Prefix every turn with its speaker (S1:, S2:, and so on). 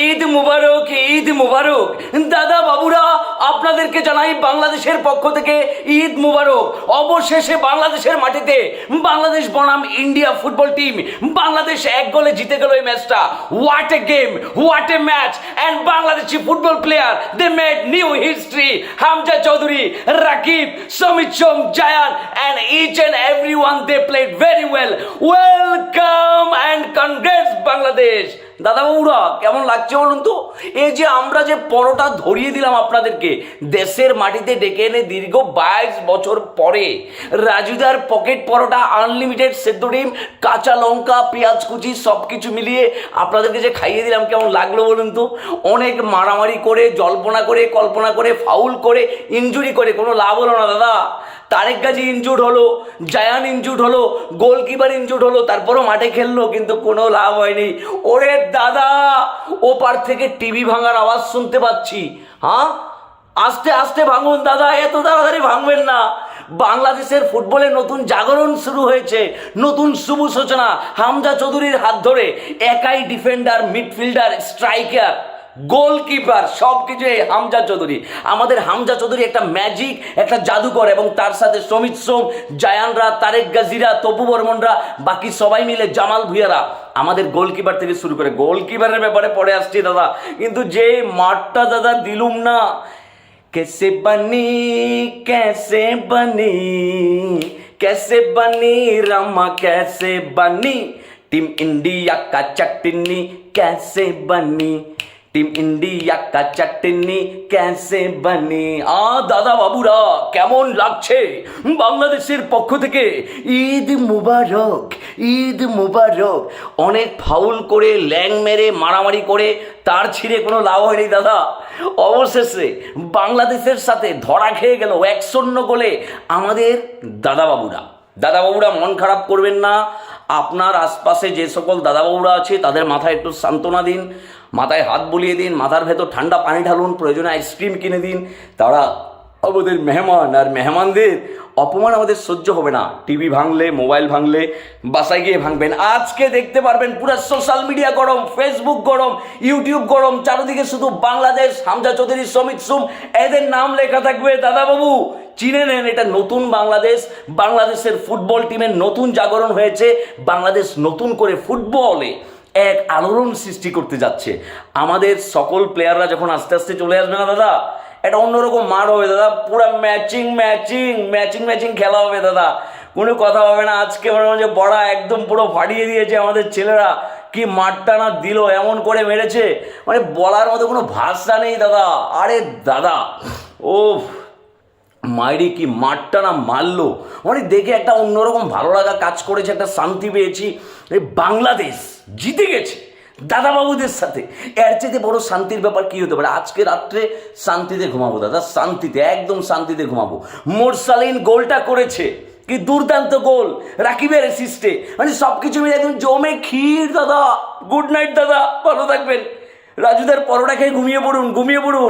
S1: ঈদ মুবারক, ঈদ মুবারক। দাদা বাবুরা, আপনাদেরকে জানাই বাংলাদেশের পক্ষ থেকে ঈদ মুবারক। অবশেষে বাংলাদেশের মাটিতে বাংলাদেশ বনাম ইন্ডিয়া ফুটবল টিম, বাংলাদেশ এক গোলে জিতে গেল এই ম্যাচটা। What a game, what a match, and Bangladeshi football player they made new history. Hamza Chowdhury, Rakib, Samit Som, Zayan, and each and everyone they played very well. Welcome and congrats Bangladesh. দাদা বাবুরা, কেমন লাগছে বলুন তো? এই যে আমরা যে পরোটা ধরিয়ে দিলাম আপনাদেরকে দেশের মাটিতে ডেকে এনে দীর্ঘ 22 বছর পরে, রাজুদার পকেট পরোটা, আনলিমিটেড সেদ্ধ ডিম, কাঁচা লঙ্কা, পেঁয়াজ কুচি সব কিছু মিলিয়ে আপনাদেরকে যে খাইয়ে দিলাম, কেমন লাগলো বলুন তো? অনেক মারামারি করে, জল্পনা করে, কল্পনা করে, ফাউল করে, ইনজুরি করে কোনো লাভ হলো না দাদা। তারেক গাজী ইনজুর্ড হলো, জায়ান ইনজুর্ড হলো, গোলকিপার ইনজুর্ড হলো, তারপরও মাঠে খেললো, কিন্তু কোনো লাভ হয়নি। ওরে দাদা, ওপার থেকে টিভি ভাঙার আওয়াজ শুনতে পাচ্ছি। হ্যাঁ, আস্তে আস্তে ভাঙুন দাদা, এত তাড়াতাড়ি ভাঙবেন না। বাংলাদেশের ফুটবলে নতুন জাগরণ শুরু হয়েছে, নতুন শুভ সূচনা। হামজা চৌধুরীর হাত ধরে একাই ডিফেন্ডার, মিডফিল্ডার, স্ট্রাইকার, গোলকিপার সব কিছু হামজা চৌধুরী। আমাদের হামজা চৌধুরী একটা ম্যাজিক, একটা জাদুকর, এবং তার সাথে সমিত সোম, জায়ানরা, তারেক গাজীরা, তপু বর্মনরা, বাকি সবাই মিলে, জামাল ভুঁইয়ারা, আমাদের গোলকিপার থেকে শুরু করে। গোলকিপারের ব্যাপারে পরে আসছি দাদা, কিন্তু যে মাঠটা দাদা দিলুম না, कैसे बनी, कैसे बनी, कैसे बनी रमा, कैसे बनी टीम इंडिया का चटनी, कैसे बनी টিম ইন্ডিয়া কা চাটনি, ক্যাসে বানি। দাদা বাবুরা, কেমন লাগছে? বাংলাদেশের পক্ষ থেকে ঈদ মুবারক, ঈদ মুবারক। অনেক ফাউল করে, ল্যাং মেরে, মারামারি করে, তার ছিঁড়ে কোনো লাভ হয়নি দাদা। অবশেষে বাংলাদেশের সাথে ধরা খেয়ে গেল 1-0 গোলে আমাদের দাদাবাবুরা। দাদাবাবুরা, মন খারাপ করবেন না। আপনার আশপাশে যে সকল দাদাবাবুরা আছে তাদের মাথায় একটু সান্ত্বনা দিন, মাথায় হাত বুলিয়ে দিন, মাথার ভেতর ঠান্ডা পানি ঢালুন, প্রয়োজনে আইসক্রিম কিনে দিন। তারা আমাদের মেহমান, আর মেহমানদের অপমান আমাদের সহ্য হবে না। টিভি ভাঙলে, মোবাইল ভাঙলে বাসায় গিয়ে ভাঙবেন। আজকে দেখতে পারবেন পুরো সোশ্যাল মিডিয়া গরম, ফেসবুক গরম, ইউটিউব গরম, চারিদিকে শুধু বাংলাদেশ, হামজা চৌধুরী, সমিত সোম, এদের নাম লেখা থাকবে। দাদাবাবু, চিনে নেন, এটা নতুন বাংলাদেশ। বাংলাদেশের ফুটবল টিমের নতুন জাগরণ হয়েছে। বাংলাদেশ নতুন করে ফুটবলে এক আলোড়ন সৃষ্টি করতে যাচ্ছে। আমাদের সকল প্লেয়াররা যখন আস্তে আস্তে চলে আসবে না দাদা, এটা অন্যরকম মার হবে দাদা। পুরো ম্যাচিং ম্যাচিং ম্যাচিং ম্যাচিং খেলা হবে দাদা, কোনো কথা হবে না। আজকে মনে হচ্ছে বড়া একদম পুরো ফাটিয়ে দিয়েছে আমাদের ছেলেরা। কি মারটা না দিল, এমন করে মেরেছে, মানে বলার মতো কোনো ভাষা নেই দাদা। আরে দাদা, ও মাইরি কি মাঠটা না মারলো, মানে দেখে একটা অন্যরকম ভালো লাগা কাজ করেছে, একটা শান্তি পেয়েছি। বাংলাদেশ জিতে গেছে দাদাবাবুদের সাথে, এর চেয়ে বড় শান্তির ব্যাপার কি হতে পারে? আজকে রাত্রে শান্তিতে ঘুমাবো দাদা, শান্তিতে, একদম শান্তিতে ঘুমাবো। মোরসালিন গোলটা করেছে, কি দুর্দান্ত গোল, রাকিবের অ্যাসিস্টে, মানে সব কিছু মিলে একদম জমে ক্ষীর দাদা। গুড নাইট দাদা, ভালো থাকবেন। রাজুদার পরোটা খেয়ে ঘুমিয়ে পড়ুন, ঘুমিয়ে পড়ুন।